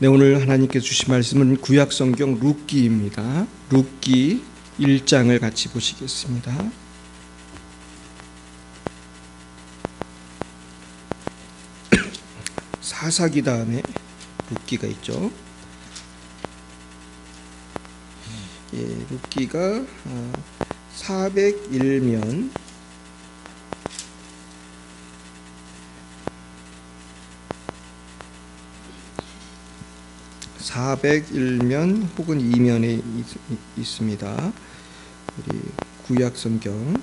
네, 오늘 하나님께서 주신 말씀은 구약성경 룻기입니다. 룻기 1장을 같이 보시겠습니다. 사사기 다음에 룻기가 있죠. 룻기가 401면 401면 혹은 2면에 있습니다. 우리 구약성경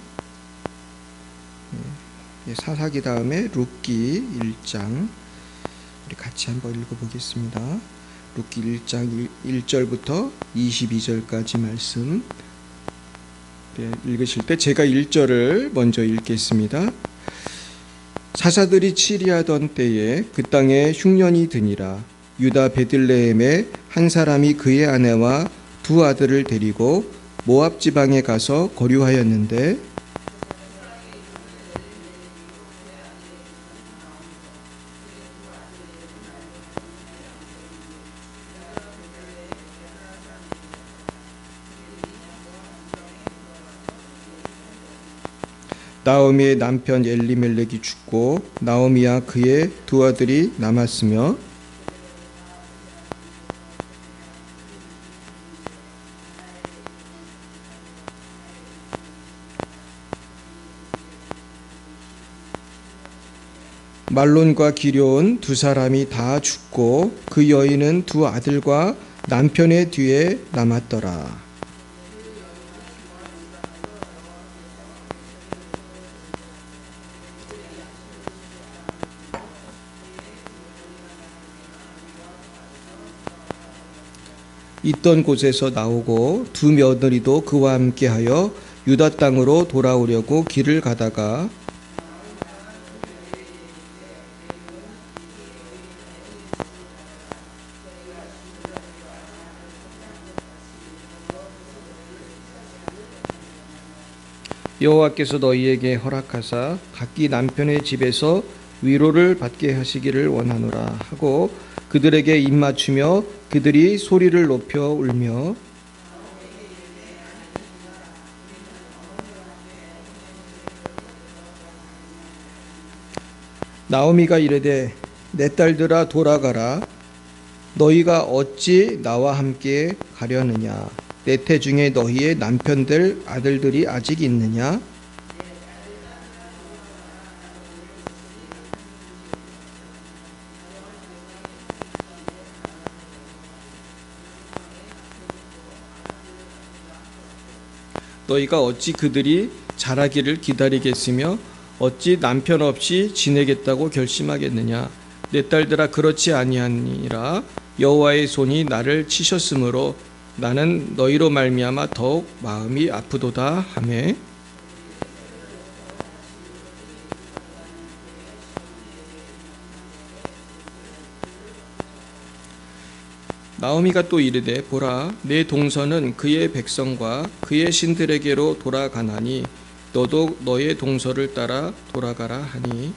사사기 다음에 룻기 1장 우리 같이 한번 읽어보겠습니다. 룻기 1장 1절부터 22절까지 말씀 읽으실 때 제가 1절을 먼저 읽겠습니다. 사사들이 치리하던 때에 그 땅에 흉년이 드니라. 유다 베들레헴에 한 사람이 그의 아내와 두 아들을 데리고 모압 지방에 가서 거류하였는데 나오미의 남편 엘리멜렉이 죽고 나오미와 그의 두 아들이 남았으며 말론과 기럧 두 사람이 다 죽고 그 여인은 두 아들과 남편의 뒤에 남았더라. 있던 곳에서 나오고 두 며느리도 그와 함께하여 유다 땅으로 돌아오려고 길을 가다가 여호와께서 너희에게 허락하사 각기 남편의 집에서 위로를 받게 하시기를 원하노라 하고 그들에게 입맞추며 그들이 소리를 높여 울며 나오미가 이르되 내 딸들아 돌아가라. 너희가 어찌 나와 함께 가려느냐. 내 태 중에 너희의 남편들 아들들이 아직 있느냐. 너희가 어찌 그들이 자라기를 기다리겠으며 어찌 남편 없이 지내겠다고 결심하겠느냐. 내 딸들아 그렇지 아니하니라. 여호와의 손이 나를 치셨으므로 나는 너희로 말미암아 더욱 마음이 아프도다 하매 나오미가 또 이르되 보라 내 동서는 그의 백성과 그의 신들에게로 돌아가나니 너도 너의 동서를 따라 돌아가라 하니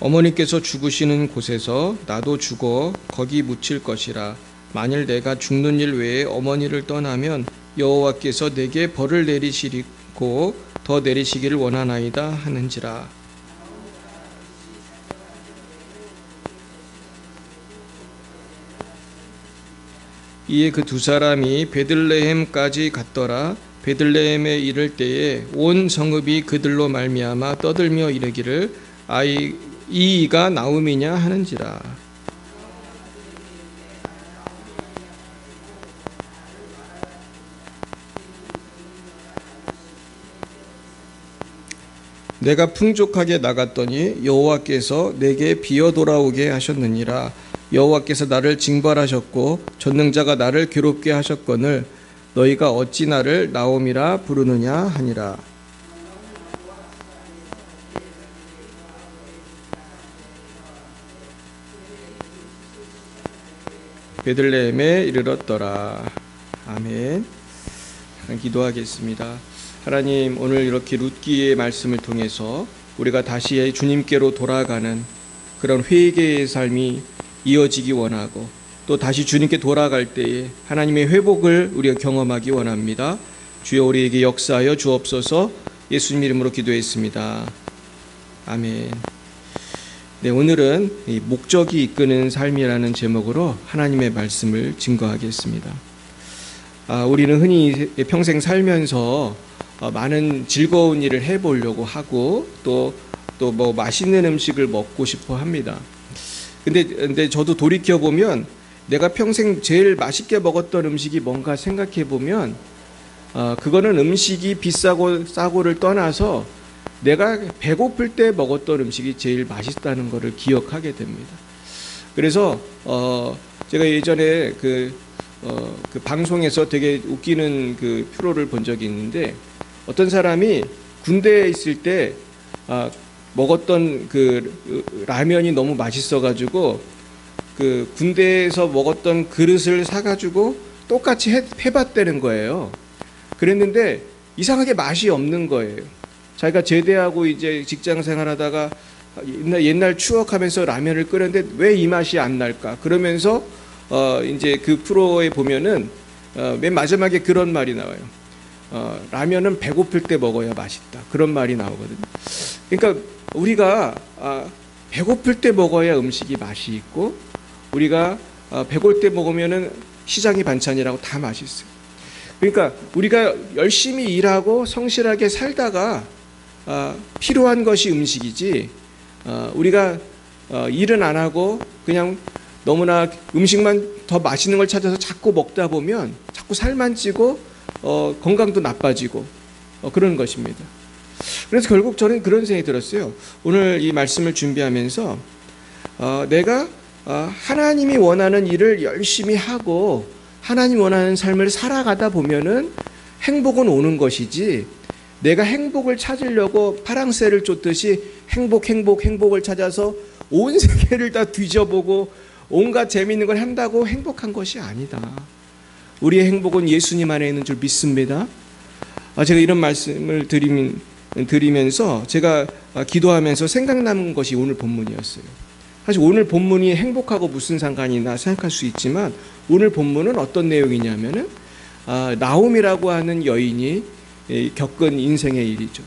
어머니께서 죽으시는 곳에서 나도 죽어 거기 묻힐 것이라. 만일 내가 죽는 일 외에 어머니를 떠나면 여호와께서 내게 벌을 내리시고 더 내리시기를 원하나이다 하는지라. 이에 그 두 사람이 베들레헴까지 갔더라. 베들레헴에 이를 때에 온 성읍이 그들로 말미암아 떠들며 이르기를 이가 나오미냐 하는지라. 내가 풍족하게 나갔더니 여호와께서 내게 비어 돌아오게 하셨느니라. 여호와께서 나를 징벌하셨고 전능자가 나를 괴롭게 하셨거늘 너희가 어찌 나를 나오미라 부르느냐 하니라. 베들레헴에 이르렀더라. 아멘. 기도하겠습니다. 하나님, 오늘 이렇게 룻기의 말씀을 통해서 우리가 다시 주님께로 돌아가는 그런 회개의 삶이 이어지기 원하고, 또 다시 주님께 돌아갈 때에 하나님의 회복을 우리가 경험하기 원합니다. 주여, 우리에게 역사하여 주옵소서. 예수님 이름으로 기도했습니다. 아멘. 네, 오늘은 이 목적이 이끄는 삶이라는 제목으로 하나님의 말씀을 증거하겠습니다. 우리는 흔히 평생 살면서 많은 즐거운 일을 해보려고 하고, 또 뭐 맛있는 음식을 먹고 싶어 합니다. 근데 저도 돌이켜 보면 내가 평생 제일 맛있게 먹었던 음식이 뭔가 생각해 보면 그거는 음식이 비싸고 싸고를 떠나서 내가 배고플 때 먹었던 음식이 제일 맛있다는 것을 기억하게 됩니다. 그래서 제가 예전에 그 방송에서 되게 웃기는 그 프로를 본 적이 있는데, 어떤 사람이 군대에 있을 때 먹었던 그 라면이 너무 맛있어가지고 그 군대에서 먹었던 그릇을 사가지고 똑같이 해봤다는 거예요. 그랬는데 이상하게 맛이 없는 거예요. 자기가 제대하고 이제 직장 생활하다가 옛날 추억하면서 라면을 끓였는데 왜 이 맛이 안 날까? 그러면서 이제 그 프로에 보면은 맨 마지막에 그런 말이 나와요. 라면은 배고플 때 먹어야 맛있다. 그런 말이 나오거든요. 그러니까 우리가 배고플 때 먹어야 음식이 맛이 있고, 우리가 배고플 때 먹으면은 시장이 반찬이라고 다 맛있어요. 그러니까 우리가 열심히 일하고 성실하게 살다가 필요한 것이 음식이지, 우리가 일은 안 하고 그냥 너무나 음식만 더 맛있는 걸 찾아서 자꾸 먹다 보면 자꾸 살만 찌고 건강도 나빠지고 그런 것입니다. 그래서 결국 저는 그런 생각이 들었어요. 오늘 이 말씀을 준비하면서 내가 하나님이 원하는 일을 열심히 하고 하나님 원하는 삶을 살아가다 보면은 행복은 오는 것이지, 내가 행복을 찾으려고 파랑새를 쫓듯이 행복을 찾아서 온 세계를 다 뒤져보고 온갖 재미있는 걸 한다고 행복한 것이 아니다. 우리의 행복은 예수님 안에 있는 줄 믿습니다. 제가 이런 말씀을 드리면서 제가 기도하면서 생각나는 것이 오늘 본문이었어요. 사실 오늘 본문이 행복하고 무슨 상관이 있나 생각할 수 있지만, 오늘 본문은 어떤 내용이냐면은 나오미라고 하는 여인이 겪은 인생의 일이죠.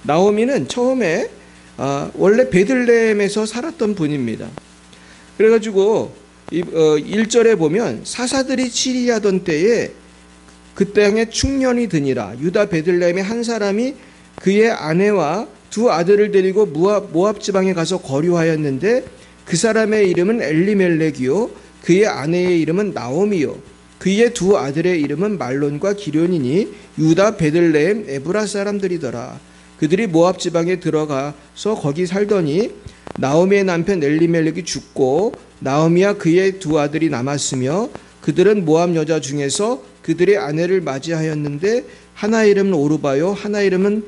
나오미는 처음에 원래 베들레헴에서 살았던 분입니다. 그래가지고 1절에 보면 사사들이 치리하던 때에 그 땅에 충년이 드니라. 유다 베들레헴의 한 사람이 그의 아내와 두 아들을 데리고 모압 지방에 가서 거류하였는데, 그 사람의 이름은 엘리멜렉이요 그의 아내의 이름은 나오미요 그의 두 아들의 이름은 말론과 기련이니 유다 베들레헴 에브라 사람들이더라. 그들이 모압 지방에 들어가서 거기 살더니 나오미의 남편 엘리멜렉이 죽고 나오미와 그의 두 아들이 남았으며, 그들은 모압 여자 중에서 그들의 아내를 맞이하였는데 하나의 이름은 오르바요 하나의 이름은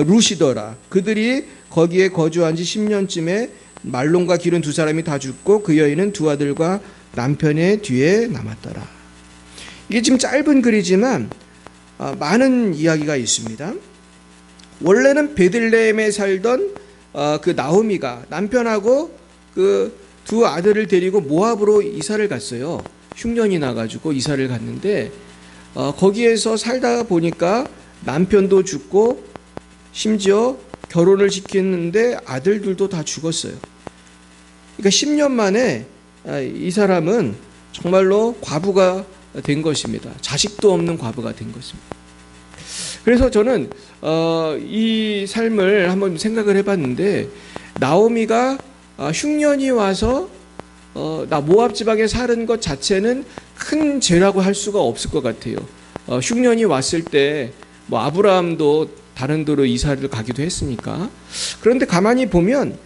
루시더라. 그들이 거기에 거주한 지 10년쯤에 말론과 기른 두 사람이 다 죽고 그 여인은 두 아들과 남편의 뒤에 남았더라. 이게 지금 짧은 글이지만 많은 이야기가 있습니다. 원래는 베들레헴에 살던 그 나오미가 남편하고 그 두 아들을 데리고 모압으로 이사를 갔어요. 흉년이 나가지고 이사를 갔는데 거기에서 살다 보니까 남편도 죽고 심지어 결혼을 시켰는데 아들들도 다 죽었어요. 그러니까 10년 만에 이 사람은 정말로 과부가 된 것입니다. 자식도 없는 과부가 된 것입니다. 그래서 저는 이 삶을 한번 생각을 해봤는데, 나오미가 흉년이 와서 모압 지방에 사는 것 자체는 큰 죄라고 할 수가 없을 것 같아요. 흉년이 왔을 때 뭐 아브라함도 다른 데로 이사를 가기도 했으니까. 그런데 가만히 보면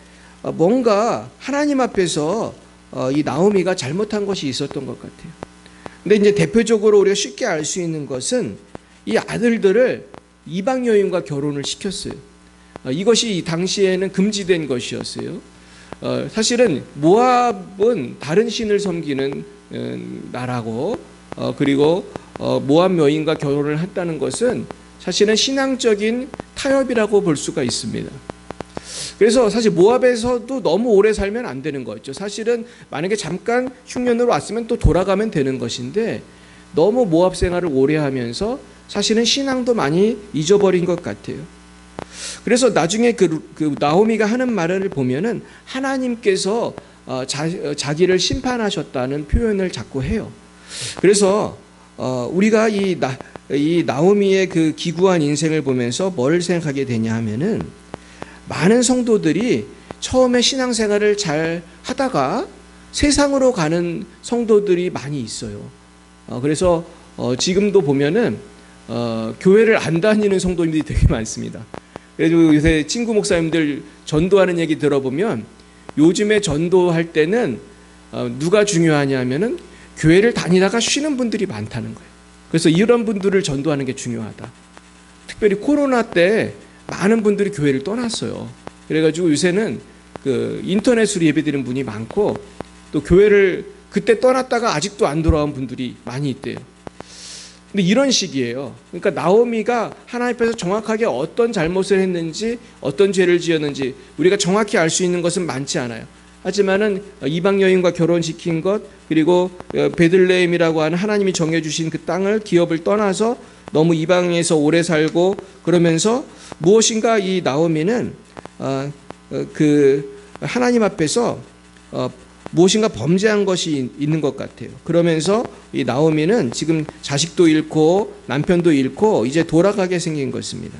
뭔가 하나님 앞에서 이 나오미가 잘못한 것이 있었던 것 같아요. 근데 이제 대표적으로 우리가 쉽게 알 수 있는 것은 이 아들들을 이방 여인과 결혼을 시켰어요. 이것이 당시에는 금지된 것이었어요. 사실은 모압은 다른 신을 섬기는 나라고, 그리고 모압 여인과 결혼을 했다는 것은 사실은 신앙적인 타협이라고 볼 수가 있습니다. 그래서 사실 모압에서도 너무 오래 살면 안 되는 거죠. 사실은 만약에 잠깐 흉년으로 왔으면 또 돌아가면 되는 것인데, 너무 모압 생활을 오래 하면서 사실은 신앙도 많이 잊어버린 것 같아요. 그래서 나중에 그 나오미가 하는 말을 보면은 하나님께서 자기를 심판하셨다는 표현을 자꾸 해요. 그래서 우리가 이 나오미의 그 기구한 인생을 보면서 뭘 생각하게 되냐 하면은, 많은 성도들이 처음에 신앙생활을 잘 하다가 세상으로 가는 성도들이 많이 있어요. 그래서 지금도 보면은 교회를 안 다니는 성도님들이 되게 많습니다. 그래서 요새 친구 목사님들 전도하는 얘기 들어보면, 요즘에 전도할 때는 누가 중요하냐면은 교회를 다니다가 쉬는 분들이 많다는 거예요. 그래서 이런 분들을 전도하는 게 중요하다. 특별히 코로나 때 많은 분들이 교회를 떠났어요. 그래가지고 요새는 그 인터넷으로 예배드리는 분이 많고, 또 교회를 그때 떠났다가 아직도 안 돌아온 분들이 많이 있대요. 근데 이런 식이에요. 그러니까 나오미가 하나님 앞에서 정확하게 어떤 잘못을 했는지, 어떤 죄를 지었는지 우리가 정확히 알 수 있는 것은 많지 않아요. 하지만은 이방 여인과 결혼시킨 것, 그리고 베들레헴이라고 하는 하나님이 정해주신 그 땅을, 기업을 떠나서 너무 이방에서 오래 살고, 그러면서 무엇인가 이 나오미는 그 하나님 앞에서 무엇인가 범죄한 것이 있는 것 같아요. 그러면서 이 나오미는 지금 자식도 잃고 남편도 잃고 이제 돌아가게 생긴 것입니다.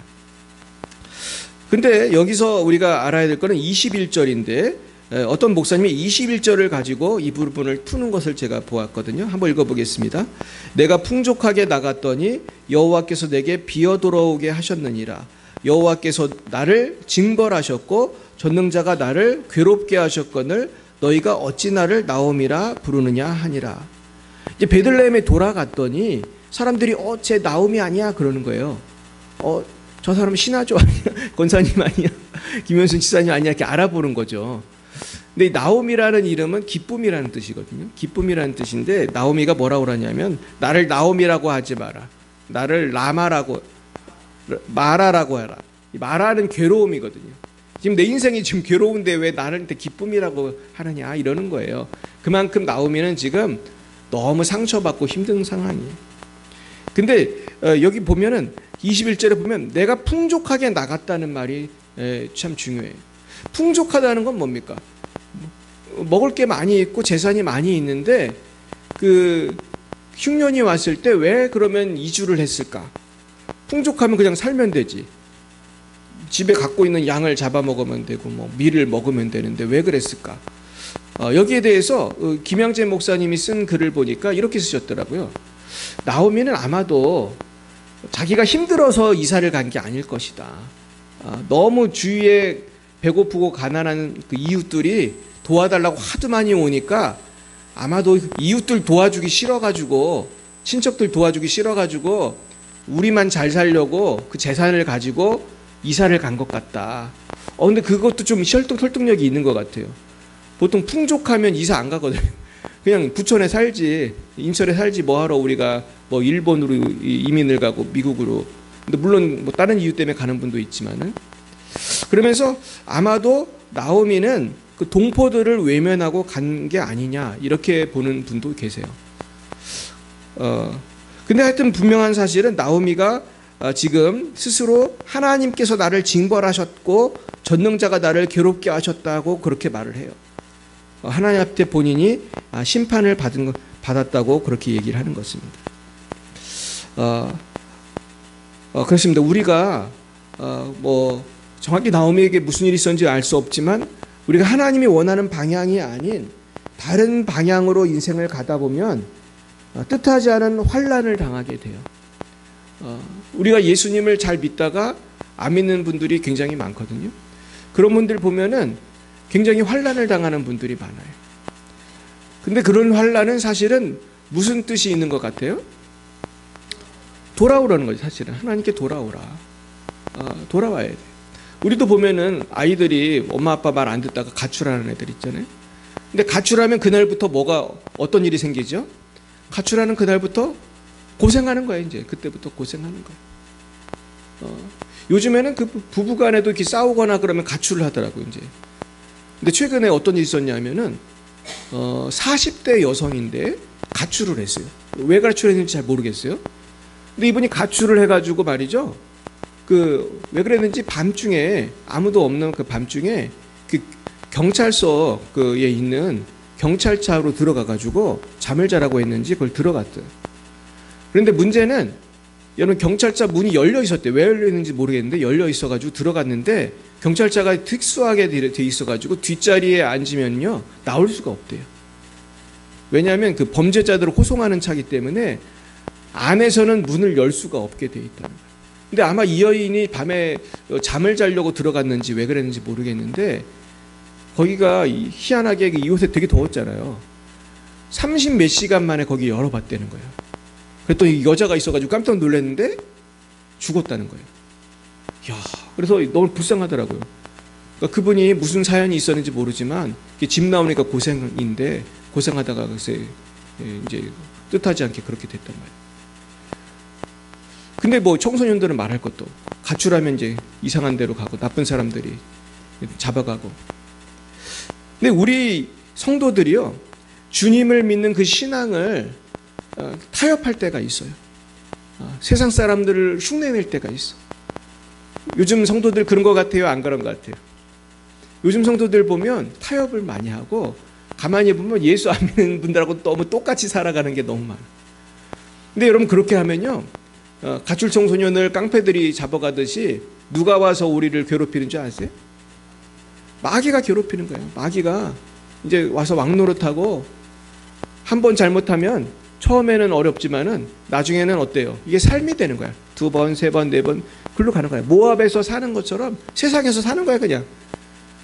근데 여기서 우리가 알아야 될 거는 21절인데, 어떤 목사님이 21절을 가지고 이 부분을 푸는 것을 제가 보았거든요. 한번 읽어보겠습니다. 내가 풍족하게 나갔더니 여호와께서 내게 비어 돌아오게 하셨느니라. 여호와께서 나를 징벌하셨고 전능자가 나를 괴롭게 하셨거늘 너희가 어찌 나를 나오미라 부르느냐 하니라. 이제 베들레헴에 돌아갔더니 사람들이 쟤 나오미 아니야 그러는 거예요. 저 사람 신하조 아니야, 권사님 아니야, 김현순 지사님 아니야, 이렇게 알아보는 거죠. 근데 이 나오미라는 이름은 기쁨이라는 뜻이거든요. 기쁨이라는 뜻인데, 나오미가 뭐라고 그러냐면, 나를 나오미라고 하지 마라, 나를 마라라고 해라. 마라는 괴로움이거든요. 지금 내 인생이 지금 괴로운데 왜 나를 기쁨이라고 하느냐, 이러는 거예요. 그만큼 나오미는 지금 너무 상처받고 힘든 상황이에요. 근데 여기 보면은 21절에 보면 내가 풍족하게 나갔다는 말이 참 중요해요. 풍족하다는 건 뭡니까? 먹을 게 많이 있고 재산이 많이 있는데, 그 흉년이 왔을 때 왜 그러면 이주를 했을까? 풍족하면 그냥 살면 되지. 집에 갖고 있는 양을 잡아먹으면 되고 뭐 밀을 먹으면 되는데 왜 그랬을까? 여기에 대해서 김양재 목사님이 쓴 글을 보니까 이렇게 쓰셨더라고요. 나오미는 아마도 자기가 힘들어서 이사를 간 게 아닐 것이다. 너무 주위에 배고프고 가난한 그 이웃들이 도와달라고 하도 많이 오니까 아마도 이웃들 도와주기 싫어가지고, 친척들 도와주기 싫어가지고 우리만 잘 살려고 그 재산을 가지고 이사를 간 것 같다. 근데 그것도 좀 설득력이 있는 것 같아요. 보통 풍족하면 이사 안 가거든요. 그냥 부천에 살지, 인천에 살지, 뭐하러 우리가 뭐 일본으로 이민을 가고 미국으로. 근데 물론 뭐 다른 이유 때문에 가는 분도 있지만은, 그러면서 아마도 나오미는 그 동포들을 외면하고 간 게 아니냐, 이렇게 보는 분도 계세요. 근데 하여튼 분명한 사실은 나오미가 지금 스스로 하나님께서 나를 징벌하셨고 전능자가 나를 괴롭게 하셨다고 그렇게 말을 해요. 하나님 앞에 본인이 심판을 받았다고 그렇게 얘기를 하는 것입니다. 그렇습니다. 우리가 뭐 정확히 나오미에게 무슨 일이 있었는지 알 수 없지만, 우리가 하나님이 원하는 방향이 아닌 다른 방향으로 인생을 가다 보면 뜻하지 않은 환난을 당하게 돼요. 우리가 예수님을 잘 믿다가 안 믿는 분들이 굉장히 많거든요. 그런 분들 보면은 굉장히 환난을 당하는 분들이 많아요. 근데 그런 환난은 사실은 무슨 뜻이 있는 것 같아요? 돌아오라는 거죠. 사실은 하나님께 돌아오라. 돌아와야 돼. 우리도 보면은 아이들이 엄마 아빠 말 안 듣다가 가출하는 애들 있잖아요. 근데 가출하면 그날부터 어떤 일이 생기죠? 가출하는 그날부터 고생하는 거예요. 이제 그때부터 고생하는 거예요. 요즘에는 그 부부간에도 이렇게 싸우거나 그러면 가출을 하더라고요. 이제. 근데 최근에 어떤 일이 있었냐면은 40대 여성인데 가출을 했어요. 왜 가출했는지 잘 모르겠어요. 근데 이분이 가출을 해가지고 말이죠. 왜 그랬는지 밤중에 아무도 없는 그 밤중에 그 경찰서에 있는 경찰차로 들어가가지고 잠을 자라고 했는지 그걸 들어갔대요. 그런데 문제는 여러분 경찰차 문이 열려 있었대요. 왜 열려 있는지 모르겠는데 열려 있어가지고 들어갔는데 경찰차가 특수하게 돼 있어가지고 뒷자리에 앉으면요 나올 수가 없대요. 왜냐하면 그 범죄자들을 호송하는 차기 때문에 안에서는 문을 열 수가 없게 돼 있다는 거예요. 근데 아마 이 여인이 밤에 잠을 자려고 들어갔는지 왜 그랬는지 모르겠는데 거기가 희한하게 이곳에 되게 더웠잖아요. 30 몇 시간 만에 거기 열어봤다는 거예요. 그랬더니 여자가 있어가지고 깜짝 놀랐는데 죽었다는 거예요. 이야, 그래서 너무 불쌍하더라고요. 그러니까 그분이 무슨 사연이 있었는지 모르지만 집 나오니까 고생인데 고생하다가 글쎄 이제 뜻하지 않게 그렇게 됐단 말이에요. 근데 뭐 청소년들은 말할 것도 가출하면 이제 이상한 데로 가고 나쁜 사람들이 잡아가고. 근데 우리 성도들이요 주님을 믿는 그 신앙을 타협할 때가 있어요. 세상 사람들을 흉내낼 때가 있어. 요즘 성도들 그런 것 같아요? 안 그런 것 같아요? 요즘 성도들 보면 타협을 많이 하고 가만히 보면 예수 안 믿는 분들하고 너무 똑같이 살아가는 게 너무 많아요. 근데 여러분 그렇게 하면요 가출 청소년을 깡패들이 잡아가듯이 누가 와서 우리를 괴롭히는 줄 아세요? 마귀가 괴롭히는 거예요. 마귀가 이제 와서 왕노릇하고 한 번 잘못하면 처음에는 어렵지만은 나중에는 어때요? 이게 삶이 되는 거야. 2번, 3번, 4번 글로 가는 거야. 모압에서 사는 것처럼 세상에서 사는 거야 그냥.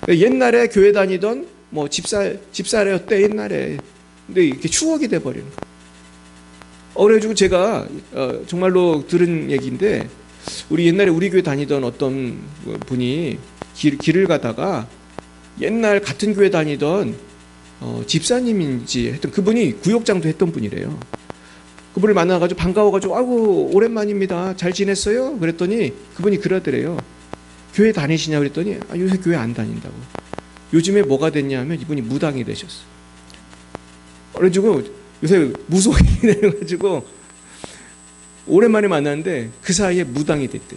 옛날에 교회 다니던 뭐 집사래였대 옛날에. 근데 이렇게 추억이 돼버리는 거야. 그래가지고 제가 정말로 들은 얘기인데 우리 옛날에 우리 교회 다니던 어떤 분이 길을 가다가 옛날 같은 교회 다니던 집사님인지 하여튼 그분이 구역장도 했던 분이래요. 그분을 만나가지고 반가워가지고 아이고 오랜만입니다. 잘 지냈어요? 그랬더니 그분이 그러더래요. 교회 다니시냐 그랬더니 요새 교회 안 다닌다고. 요즘에 뭐가 됐냐면 이분이 무당이 되셨어요. 그래가지고 요새 무속이 돼가지고 오랜만에 만났는데 그 사이에 무당이 됐대.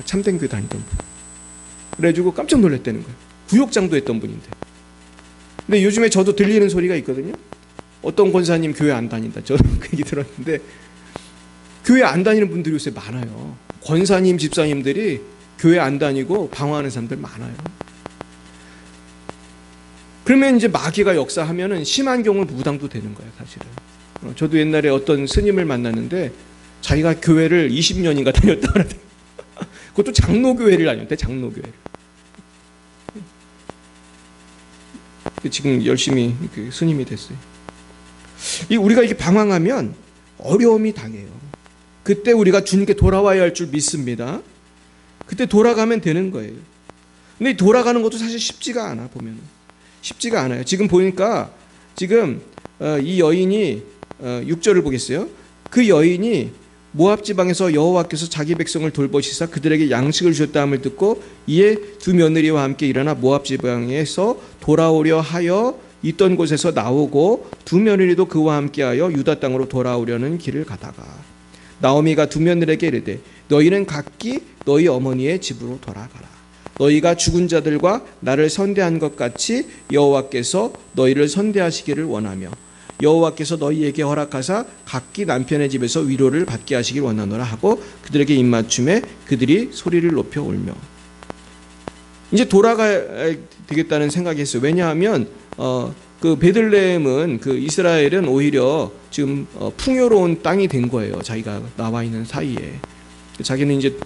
참된 교회 다니던 분. 그래가지고 깜짝 놀랐다는 거예요. 구역장도 했던 분인데. 근데 요즘에 저도 들리는 소리가 있거든요. 어떤 권사님 교회 안 다닌다. 저도 그 얘기 들었는데 교회 안 다니는 분들이 요새 많아요. 권사님, 집사님들이 교회 안 다니고 방황하는 사람들 많아요. 그러면 이제 마귀가 역사하면은 심한 경우는 무당도 되는 거예요, 사실은. 저도 옛날에 어떤 스님을 만났는데 자기가 교회를 20년인가 다녔다 그러더라고요. 그것도 장로교회를 다녔대, 장로교회를. 지금 열심히 스님이 됐어요. 우리가 이렇게 방황하면 어려움이 당해요. 그때 우리가 주님께 돌아와야 할 줄 믿습니다. 그때 돌아가면 되는 거예요. 근데 돌아가는 것도 사실 쉽지가 않아, 보면. 쉽지가 않아요. 지금 보니까 지금 이 여인이 6절을 보겠어요. 그 여인이 모압 지방에서 여호와께서 자기 백성을 돌보시사 그들에게 양식을 주셨다함을 듣고 이에 두 며느리와 함께 일어나 모압 지방에서 돌아오려 하여 있던 곳에서 나오고 두 며느리도 그와 함께하여 유다 땅으로 돌아오려는 길을 가다가 나오미가 두 며느리에게 이르되 너희는 각기 너희 어머니의 집으로 돌아가라. 너희가 죽은 자들과 나를 선대한 것 같이 여호와께서 너희를 선대하시기를 원하며 여호와께서 너희에게 허락하사 각기 남편의 집에서 위로를 받게 하시길 원하노라 하고 그들에게 입맞춤에 그들이 소리를 높여 울며. 이제 돌아가야 되겠다는 생각이 했어요. 왜냐하면 그 베들레헴은 그 이스라엘은 오히려 지금 풍요로운 땅이 된 거예요. 자기가 나와 있는 사이에. 자기는 이제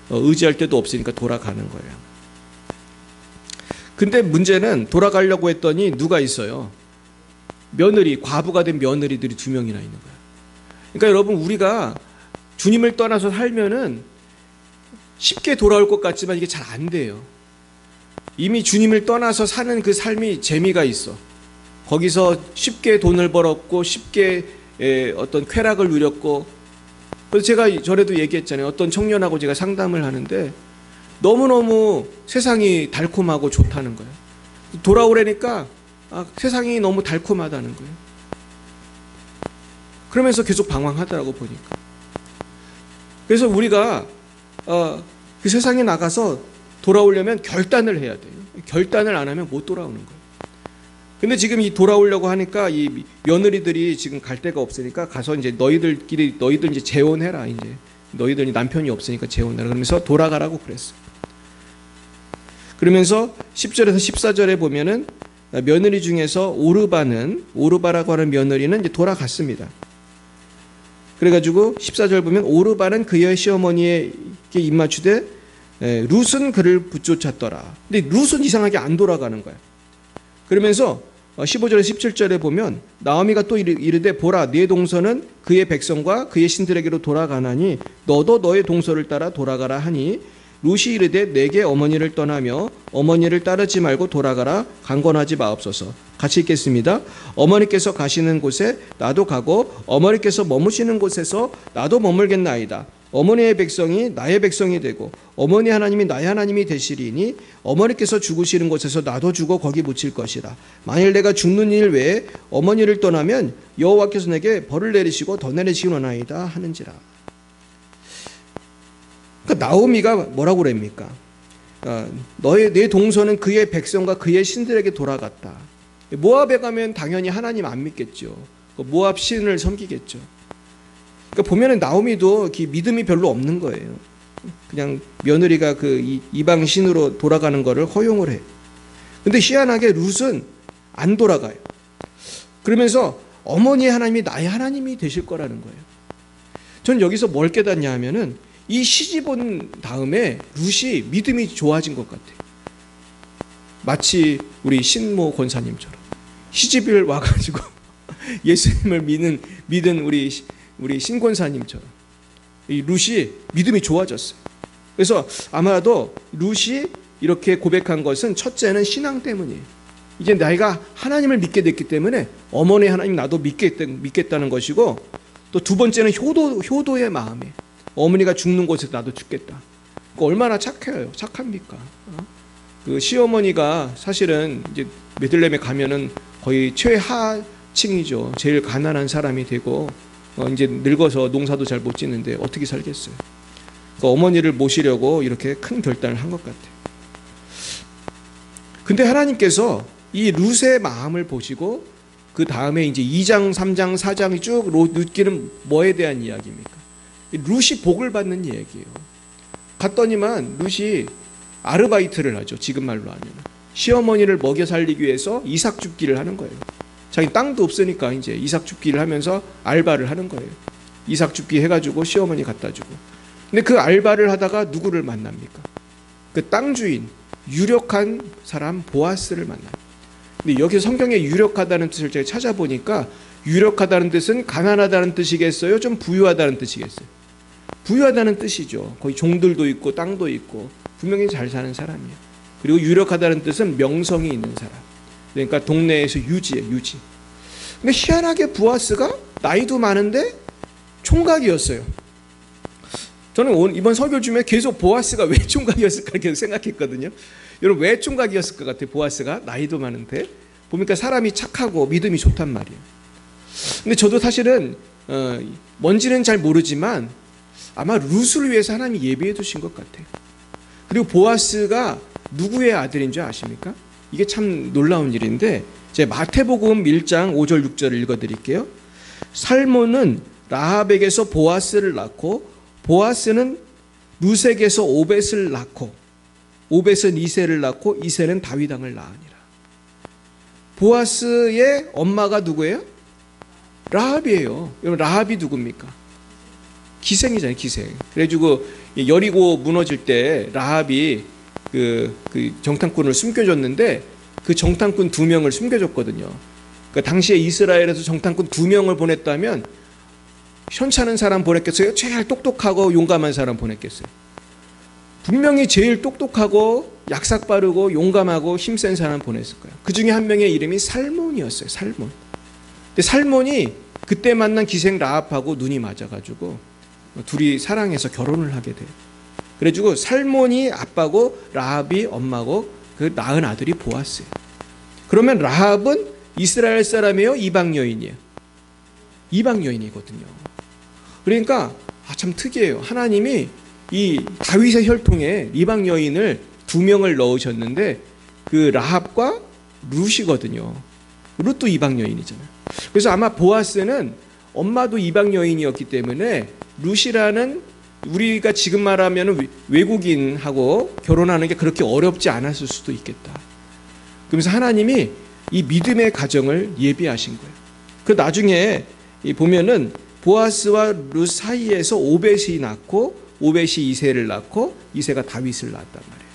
의지할 데도 없으니까 돌아가는 거예요. 근데 문제는 돌아가려고 했더니 누가 있어요? 며느리, 과부가 된 며느리들이 2명이나 있는 거예요. 그러니까 여러분 우리가 주님을 떠나서 살면은 쉽게 돌아올 것 같지만 이게 잘 안 돼요. 이미 주님을 떠나서 사는 그 삶이 재미가 있어. 거기서 쉽게 돈을 벌었고 쉽게 어떤 쾌락을 누렸고, 그래서 제가 전에도 얘기했잖아요. 어떤 청년하고 제가 상담을 하는데 너무너무 세상이 달콤하고 좋다는 거예요. 돌아오려니까 세상이 너무 달콤하다는 거예요. 그러면서 계속 방황하더라고 보니까. 그래서 우리가 그 세상에 나가서 돌아오려면 결단을 해야 돼요. 결단을 안 하면 못 돌아오는 거예요. 근데 지금 이 돌아오려고 하니까 이 며느리들이 지금 갈 데가 없으니까 가서 이제 너희들 이제 재혼해라. 이제 너희들이 남편이 없으니까 재혼해라. 그러면서 돌아가라고 그랬어요. 그러면서 10절에서 14절에 보면은 며느리 중에서 오르바라고 하는 며느리는 이제 돌아갔습니다. 그래가지고 14절 보면 오르바는 그의 시어머니에게 입맞추되 룻은 그를 붙쫓았더라. 근데 룻은 이상하게 안 돌아가는 거야. 그러면서 15절에서 17절에 보면 나오미가 또 이르되 보라 네 동서는 그의 백성과 그의 신들에게로 돌아가나니 너도 너의 동서를 따라 돌아가라 하니 룻이 이르되 내게 어머니를 떠나며 어머니를 따르지 말고 돌아가라 강권하지 마옵소서. 같이 읽겠습니다. 어머니께서 가시는 곳에 나도 가고 어머니께서 머무시는 곳에서 나도 머물겠나이다. 어머니의 백성이 나의 백성이 되고 어머니 하나님이 나의 하나님이 되시리니 어머니께서 죽으시는 곳에서 나도 죽어 거기 묻힐 것이라. 만일 내가 죽는 일 외에 어머니를 떠나면 여호와께서 내게 벌을 내리시고 더 내리시노나이다 하는지라. 그러니까 나오미가 뭐라고 그럽니까? 내 동서는 그의 백성과 그의 신들에게 돌아갔다. 모압에 가면 당연히 하나님 안 믿겠죠. 모압 신을 섬기겠죠. 그러니까 보면은 나오미도 믿음이 별로 없는 거예요. 그냥 며느리가 그 이방 신으로 돌아가는 거를 허용을 해. 근데 희한하게 룻은 안 돌아가요. 그러면서 어머니의 하나님이 나의 하나님이 되실 거라는 거예요. 전 여기서 뭘 깨닫냐 하면은 이 시집 온 다음에 룻이 믿음이 좋아진 것 같아요. 마치 우리 신모 권사님처럼 시집을 와가지고 예수님을 믿은 우리 신권사님처럼 이 룻이 믿음이 좋아졌어요. 그래서 아마도 룻이 이렇게 고백한 것은 첫째는 신앙 때문이에요. 이제 내가 하나님을 믿게 됐기 때문에 어머니 하나님 나도 믿겠다는 것이고, 또 두 번째는 효도의 마음이에요. 어머니가 죽는 곳에서 나도 죽겠다. 얼마나 착합니까? 그 시어머니가 사실은 이제 베들레헴에 가면은 거의 최하층이죠. 제일 가난한 사람이 되고 이제 늙어서 농사도 잘 못 짓는데 어떻게 살겠어요? 그러니까 어머니를 모시려고 이렇게 큰 결단을 한 것 같아요. 근데 하나님께서 이 룻의 마음을 보시고 그 다음에 이제 2장, 3장, 4장이 쭉 룻기는 뭐에 대한 이야기입니까? 룻이 복을 받는 얘기예요. 갔더니만 룻이 아르바이트를 하죠. 지금 말로 하면 시어머니를 먹여 살리기 위해서 이삭 줍기를 하는 거예요. 자기 땅도 없으니까 이제 이삭 줍기를 하면서 알바를 하는 거예요. 이삭 줍기 해가지고 시어머니 갖다 주고. 근데 그 알바를 하다가 누구를 만납니까? 그 땅 주인, 유력한 사람 보아스를 만나요. 근데 여기 성경에 유력하다는 뜻을 제가 찾아보니까 유력하다는 뜻은 가난하다는 뜻이겠어요? 좀 부유하다는 뜻이겠어요? 부유하다는 뜻이죠. 거기 종들도 있고 땅도 있고 분명히 잘 사는 사람이에요. 그리고 유력하다는 뜻은 명성이 있는 사람. 그러니까 동네에서 유지예요. 유지. 근데 희한하게 보아스가 나이도 많은데 총각이었어요. 저는 이번 설교 중에 계속 보아스가 왜 총각이었을까 계속 생각했거든요. 여러분 왜 총각이었을 것 같아요? 보아스가 나이도 많은데 보니까 사람이 착하고 믿음이 좋단 말이에요. 근데 저도 사실은 뭔지는 잘 모르지만 아마 룻을 위해서 하나님이 예비해 두신 것 같아요. 그리고 보아스가 누구의 아들인 줄 아십니까? 이게 참 놀라운 일인데 제가 마태복음 1장 5절 6절을 읽어드릴게요. 살몬은 라합에게서 보아스를 낳고 보아스는 룻에게서 오벳을 낳고 오벳은 이새를 낳고 이새는 다윗 왕을 낳으니라. 보아스의 엄마가 누구예요? 라합이에요. 여러분 라합이 누굽니까? 기생이잖아요. 기생. 그래가지고 여리고 무너질 때 라합이 그 정탐꾼을 숨겨줬는데 그 정탐꾼 2명을 숨겨줬거든요. 그러니까 당시에 이스라엘에서 정탐꾼 2명을 보냈다면 현찮은 사람 보냈겠어요? 제일 똑똑하고 용감한 사람 보냈겠어요? 분명히 제일 똑똑하고 약삭 빠르고 용감하고 힘센 사람 보냈을 거예요. 그 중에 한 명의 이름이 살몬이었어요. 살몬. 근데 살몬이 그때 만난 기생 라합하고 눈이 맞아가지고 둘이 사랑해서 결혼을 하게 돼요. 그래가지고 살몬이 아빠고 라합이 엄마고 그 낳은 아들이 보아스예요. 그러면 라합은 이스라엘 사람이에요? 이방 여인이에요? 이방 여인이거든요. 그러니까 참 특이해요. 하나님이 이 다윗의 혈통에 이방 여인을 2명을 넣으셨는데 그 라합과 룻이거든요. 룻도 이방 여인이잖아요. 그래서 아마 보아스는 엄마도 이방 여인이었기 때문에 룻이라는 우리가 지금 말하면 외국인하고 결혼하는 게 그렇게 어렵지 않았을 수도 있겠다. 그러면서 하나님이 이 믿음의 가정을 예비하신 거예요. 그 나중에 보면은 보아스와 룻 사이에서 오벳이 낳고 오벳이 이새를 낳고 이새가 다윗을 낳았단 말이에요.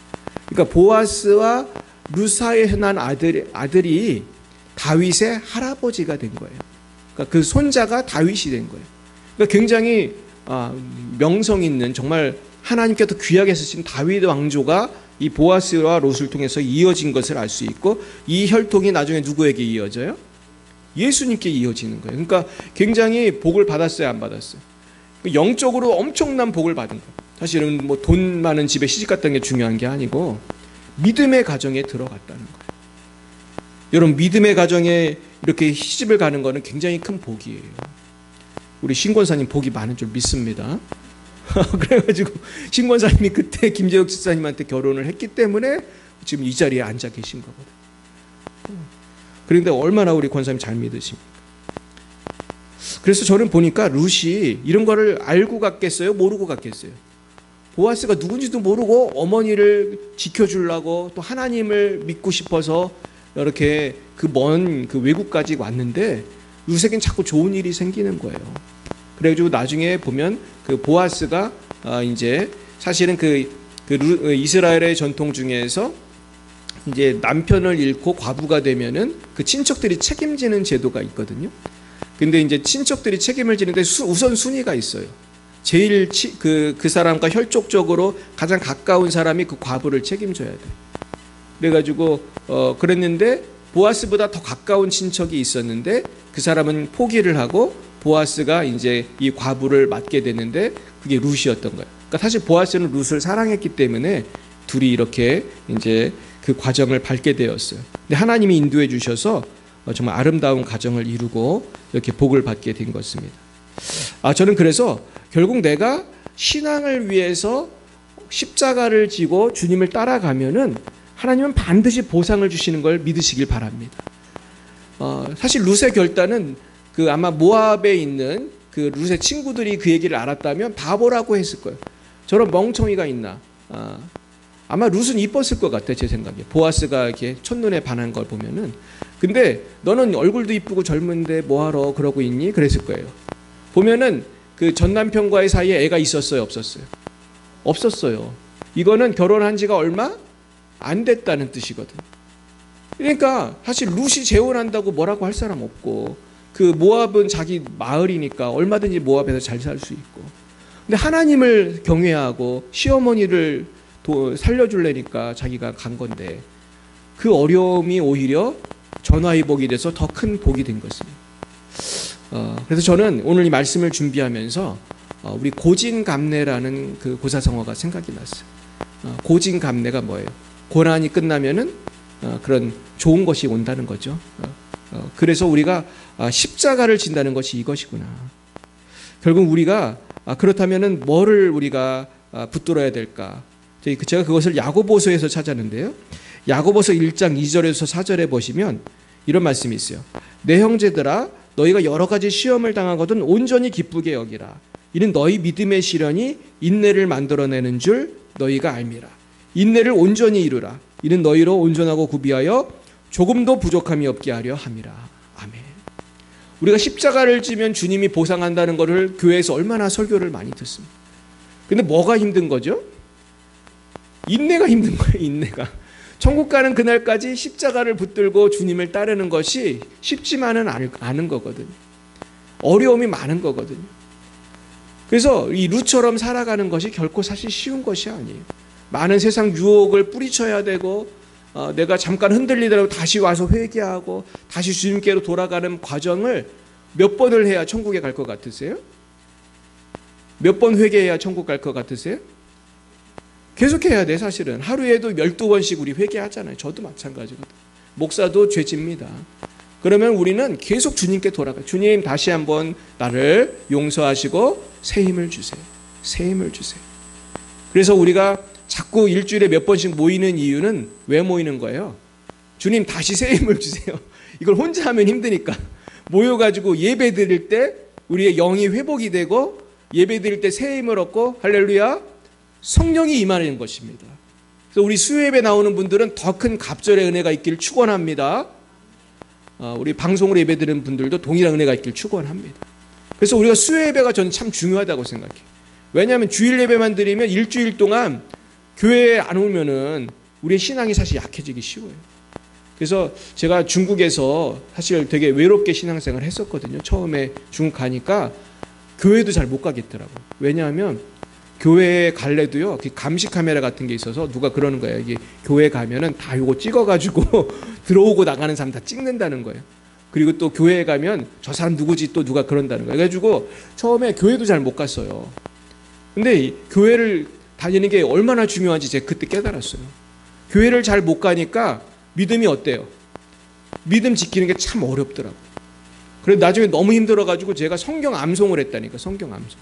그러니까 보아스와 룻 사이에 난 아들이 다윗의 할아버지가 된 거예요. 그러니까 그 손자가 다윗이 된 거예요. 그러니까 굉장히 명성 있는 정말 하나님께서 귀하게 쓰신 다윗 왕조가 이 보아스와 롯을 통해서 이어진 것을 알 수 있고 이 혈통이 나중에 누구에게 이어져요? 예수님께 이어지는 거예요. 그러니까 굉장히 복을 받았어요, 안 받았어요? 영적으로 엄청난 복을 받은 거예요. 사실은 뭐 돈 많은 집에 시집 갔다는 게 중요한 게 아니고 믿음의 가정에 들어갔다는 거예요. 여러분, 믿음의 가정에 이렇게 시집을 가는 거는 굉장히 큰 복이에요. 우리 신권사님 복이 많은 줄 믿습니다. 그래가지고 신권사님이 그때 김재욱 집사님한테 결혼을 했기 때문에 지금 이 자리에 앉아 계신 거거든요. 그런데 얼마나 우리 권사님 잘 믿으십니까? 그래서 저는 보니까 룻이 이런 거를 알고 갔겠어요? 모르고 갔겠어요? 보아스가 누군지도 모르고 어머니를 지켜주려고 또 하나님을 믿고 싶어서 이렇게 그 먼 그 외국까지 왔는데 룻에겐 자꾸 좋은 일이 생기는 거예요. 그래가지고 나중에 보면 그 보아스가 이제 사실은 그 이스라엘의 전통 중에서 이제 남편을 잃고 과부가 되면은 그 친척들이 책임지는 제도가 있거든요. 근데 이제 친척들이 책임을 지는데 우선 순위가 있어요. 제일 그 사람과 혈족적으로 가장 가까운 사람이 그 과부를 책임져야 돼. 그래가지고 그랬는데 보아스보다 더 가까운 친척이 있었는데 그 사람은 포기를 하고 보아스가 이제 이 과부를 맡게 되는데 그게 룻이었던 거예요. 그러니까 사실 보아스는 룻을 사랑했기 때문에 둘이 이렇게 이제 그 과정을 밟게 되었어요. 근데 하나님이 인도해 주셔서 정말 아름다운 가정을 이루고 이렇게 복을 받게 된 것입니다. 저는 그래서 결국 내가 신앙을 위해서 십자가를 지고 주님을 따라가면은 하나님은 반드시 보상을 주시는 걸 믿으시길 바랍니다. 사실 룻의 결단은 그 아마 모압에 있는 그 룻의 친구들이 그 얘기를 알았다면 바보라고 했을 거예요. 저런 멍청이가 있나? 아마 룻은 이뻤을 것 같아, 제 생각에. 보아스가 이렇게 첫눈에 반한 걸 보면은. 근데 너는 얼굴도 이쁘고 젊은데 뭐하러 그러고 있니? 그랬을 거예요. 보면은 그 전 남편과의 사이에 애가 있었어요, 없었어요? 없었어요. 이거는 결혼한 지가 얼마 안 됐다는 뜻이거든. 그러니까 사실 룻이 재혼한다고 뭐라고 할 사람 없고 그 모압은 자기 마을이니까 얼마든지 모압에서 잘 살 수 있고. 근데 하나님을 경외하고 시어머니를 살려줄래니까 자기가 간 건데 그 어려움이 오히려 전화위복이 돼서 더 큰 복이 된 것입니다. 그래서 저는 오늘 이 말씀을 준비하면서 우리 고진감래라는 그 고사성어가 생각이 났어요. 고진감래가 뭐예요? 고난이 끝나면은 그런 좋은 것이 온다는 거죠. 그래서 우리가 십자가를 진다는 것이 이것이구나. 결국 우리가 그렇다면은 뭐를 우리가 붙들어야 될까? 제가 그것을 야고보서에서 찾았는데요. 야고보서 1장 2절에서 4절에 보시면 이런 말씀이 있어요. 내 형제들아 너희가 여러 가지 시험을 당하거든 온전히 기쁘게 여기라. 이는 너희 믿음의 시련이 인내를 만들어내는 줄 너희가 알미라. 인내를 온전히 이루라. 이는 너희로 온전하고 구비하여 조금도 부족함이 없게 하려 함이라. 아멘. 우리가 십자가를 지면 주님이 보상한다는 것을 교회에서 얼마나 설교를 많이 듣습니다. 근데 뭐가 힘든 거죠? 인내가 힘든 거예요. 인내가. 천국 가는 그날까지 십자가를 붙들고 주님을 따르는 것이 쉽지만은 않은 거거든요. 어려움이 많은 거거든요. 그래서 이 룻처럼 살아가는 것이 결코 사실 쉬운 것이 아니에요. 많은 세상 유혹을 뿌리쳐야 되고 내가 잠깐 흔들리더라도 다시 와서 회개하고 다시 주님께로 돌아가는 과정을 몇 번을 해야 천국에 갈 것 같으세요? 몇 번 회개해야 천국 갈 것 같으세요? 계속해야 돼. 사실은 하루에도 12번씩 우리 회개하잖아요. 저도 마찬가지거든요. 목사도 죄집니다. 그러면 우리는 계속 주님께 돌아가요. 주님, 다시 한번 나를 용서하시고 새 힘을 주세요. 새 힘을 주세요. 그래서 우리가 자꾸 일주일에 몇 번씩 모이는 이유는 왜 모이는 거예요? 주님, 다시 새 힘을 주세요. 이걸 혼자 하면 힘드니까 모여가지고 예배 드릴 때 우리의 영이 회복이 되고 예배 드릴 때 새 힘을 얻고 할렐루야 성령이 임하는 것입니다. 그래서 우리 수요예배 나오는 분들은 더 큰 갑절의 은혜가 있기를 축원합니다. 우리 방송으로 예배 드리는 분들도 동일한 은혜가 있기를 축원합니다. 그래서 우리가 수요예배가 저는 참 중요하다고 생각해요. 왜냐하면 주일 예배만 드리면 일주일 동안 교회에 안 오면은 우리의 신앙이 사실 약해지기 쉬워요. 그래서 제가 중국에서 사실 되게 외롭게 신앙생활을 했었거든요. 처음에 중국 가니까 교회도 잘 못 가겠더라고요. 왜냐하면 교회에 갈래도요, 감시 카메라 같은 게 있어서 누가 그러는 거예요. 이게 교회 가면은 다 이거 찍어가지고 들어오고 나가는 사람 다 찍는다는 거예요. 그리고 또 교회에 가면 저 사람 누구지 또 누가 그런다는 거예요. 그래가지고 처음에 교회도 잘 못 갔어요. 근데 이 교회를 다니는 게 얼마나 중요한지 제가 그때 깨달았어요. 교회를 잘 못 가니까 믿음이 어때요? 믿음 지키는 게 참 어렵더라고요. 그래서 나중에 너무 힘들어가지고 제가 성경 암송을 했다니까. 성경 암송.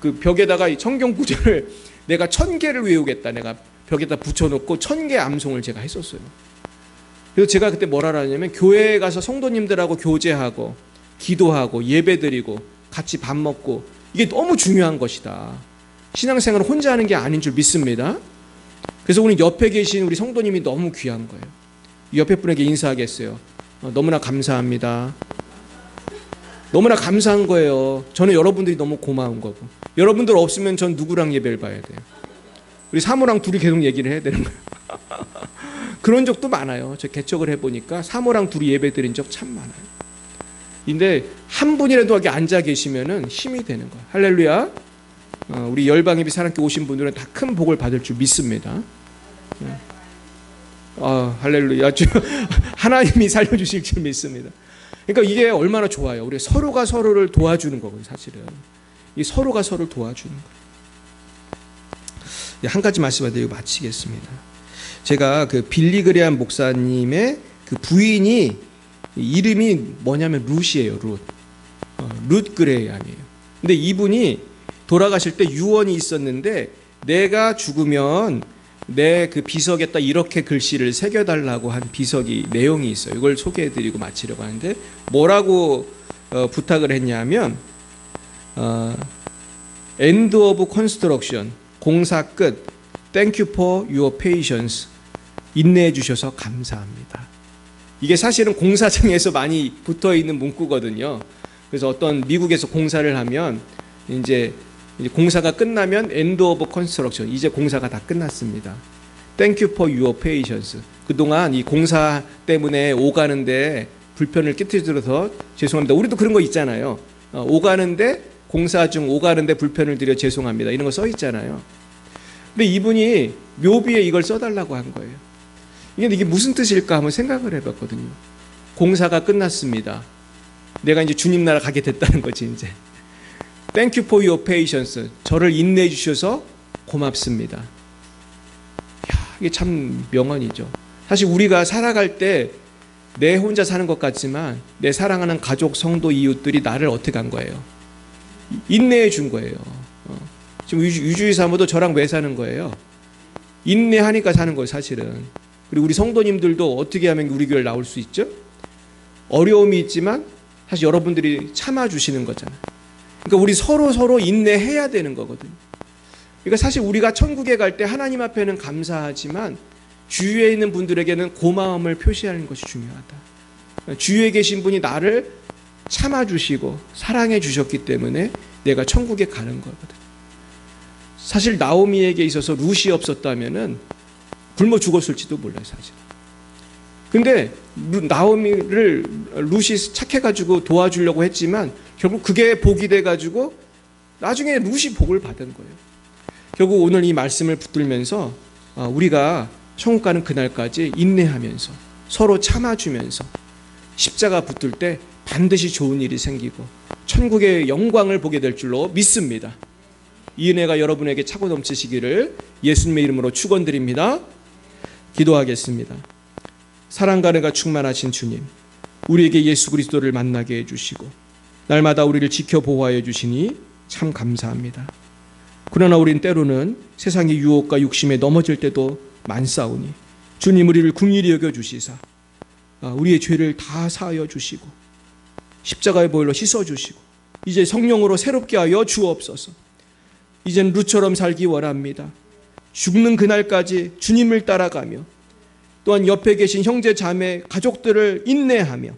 그 벽에다가 이 성경 구절을 내가 1000개를 외우겠다. 내가 벽에다 붙여놓고 1000개 암송을 제가 했었어요. 그래서 제가 그때 뭐라 하냐면 교회에 가서 성도님들하고 교제하고 기도하고 예배드리고 같이 밥 먹고 이게 너무 중요한 것이다. 신앙생활을 혼자 하는 게 아닌 줄 믿습니다. 그래서 우리 옆에 계신 우리 성도님이 너무 귀한 거예요. 옆에 분에게 인사하겠어요. 너무나 감사합니다. 너무나 감사한 거예요. 저는 여러분들이 너무 고마운 거고. 여러분들 없으면 전 누구랑 예배를 봐야 돼요? 우리 사모랑 둘이 계속 얘기를 해야 되는 거예요. 그런 적도 많아요. 저 개척을 해보니까 사모랑 둘이 예배 드린 적 참 많아요. 근데 한 분이라도 여기 앉아 계시면은 힘이 되는 거예요. 할렐루야. 우리 열방예배 사랑교회 오신 분들은 다 큰 복을 받을 줄 믿습니다. 할렐루야. 하나님이 살려주실 줄 믿습니다. 그러니까 이게 얼마나 좋아요. 우리 서로가 서로를 도와주는 거거든요. 사실은 이 서로가 서로를 도와주는 거예요. 한 가지 말씀드리고 마치겠습니다. 제가 그 빌리 그레함 목사님의 그 부인이 이름이 뭐냐면 룻이에요. 룻 그레함이에요. 근데 이분이 돌아가실 때 유언이 있었는데 내가 죽으면 내 그 비석에다 이렇게 글씨를 새겨달라고 한 비석이 내용이 있어요. 이걸 소개해드리고 마치려고 하는데 뭐라고 부탁을 했냐면 End of construction, 공사 끝. Thank you for your patience. 인내해 주셔서 감사합니다. 이게 사실은 공사장에서 많이 붙어있는 문구거든요. 그래서 어떤 미국에서 공사를 하면 이제 공사가 끝나면 End of construction, 이제 공사가 다 끝났습니다. Thank you for your patience. 그동안 이 공사 때문에 오가는데 불편을 끼쳐드려서 죄송합니다. 우리도 그런 거 있잖아요. 오가는데 공사 중 오가는데 불편을 드려 죄송합니다. 이런 거 써 있잖아요. 근데 이분이 묘비에 이걸 써달라고 한 거예요. 이게 무슨 뜻일까 한번 생각을 해봤거든요. 공사가 끝났습니다. 내가 이제 주님 나라 가게 됐다는 거지 이제. Thank you for your patience. 저를 인내해 주셔서 고맙습니다. 이게 참 명언이죠. 사실 우리가 살아갈 때 내 혼자 사는 것 같지만 내 사랑하는 가족, 성도, 이웃들이 나를 어떻게 한 거예요? 인내해 준 거예요. 지금 유주희 사모도 저랑 왜 사는 거예요? 인내하니까 사는 거예요, 사실은. 그리고 우리 성도님들도 어떻게 하면 우리 교회를 나올 수 있죠? 어려움이 있지만 사실 여러분들이 참아주시는 거잖아요. 그러니까 우리 서로 인내해야 되는 거거든요. 그러니까 사실 우리가 천국에 갈 때 하나님 앞에는 감사하지만 주위에 있는 분들에게는 고마움을 표시하는 것이 중요하다. 주위에 계신 분이 나를 참아주시고 사랑해 주셨기 때문에 내가 천국에 가는 거거든. 사실 나오미에게 있어서 룻이 없었다면은 굶어 죽었을지도 몰라요, 사실. 근데 나오미를 룻이 착해가지고 도와주려고 했지만 결국 그게 복이 돼가지고 나중에 룻이 복을 받은 거예요. 결국 오늘 이 말씀을 붙들면서 우리가 천국 가는 그날까지 인내하면서 서로 참아주면서 십자가 붙들 때 반드시 좋은 일이 생기고 천국의 영광을 보게 될 줄로 믿습니다. 이 은혜가 여러분에게 차고 넘치시기를 예수님의 이름으로 축원드립니다. 기도하겠습니다. 사랑과 은혜가 충만하신 주님, 우리에게 예수 그리스도를 만나게 해주시고 날마다 우리를 지켜 보호하여 주시니 참 감사합니다. 그러나 우린 때로는 세상의 유혹과 욕심에 넘어질 때도 많사오니 주님 우리를 긍휼히 여겨주시사 우리의 죄를 다 사하여 주시고 십자가의 보혈로 씻어주시고 이제 성령으로 새롭게 하여 주옵소서. 이젠 룻처럼 살기 원합니다. 죽는 그날까지 주님을 따라가며 또한 옆에 계신 형제 자매 가족들을 인내하며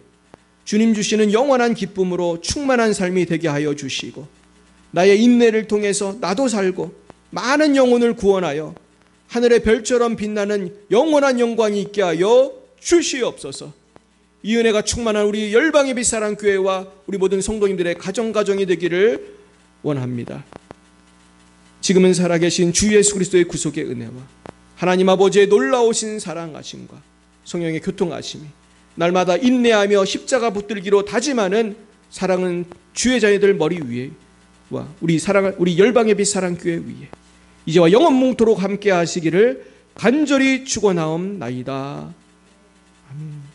주님 주시는 영원한 기쁨으로 충만한 삶이 되게 하여 주시고 나의 인내를 통해서 나도 살고 많은 영혼을 구원하여 하늘의 별처럼 빛나는 영원한 영광이 있게 하여 주시옵소서. 이 은혜가 충만한 우리 열방의 빛 사랑교회와 우리 모든 성도님들의 가정가정이 되기를 원합니다. 지금은 살아계신 주 예수 그리스도의 구속의 은혜와 하나님 아버지의 놀라우신 사랑하심과 성령의 교통하심이 날마다 인내하며 십자가 붙들기로 다짐하는 사랑은 주의 자녀들 머리 위에와 우리 열방의 빛 사랑교회 위에 이제와 영원뭉토록 함께 하시기를 간절히 축원하옵나이다. 아멘.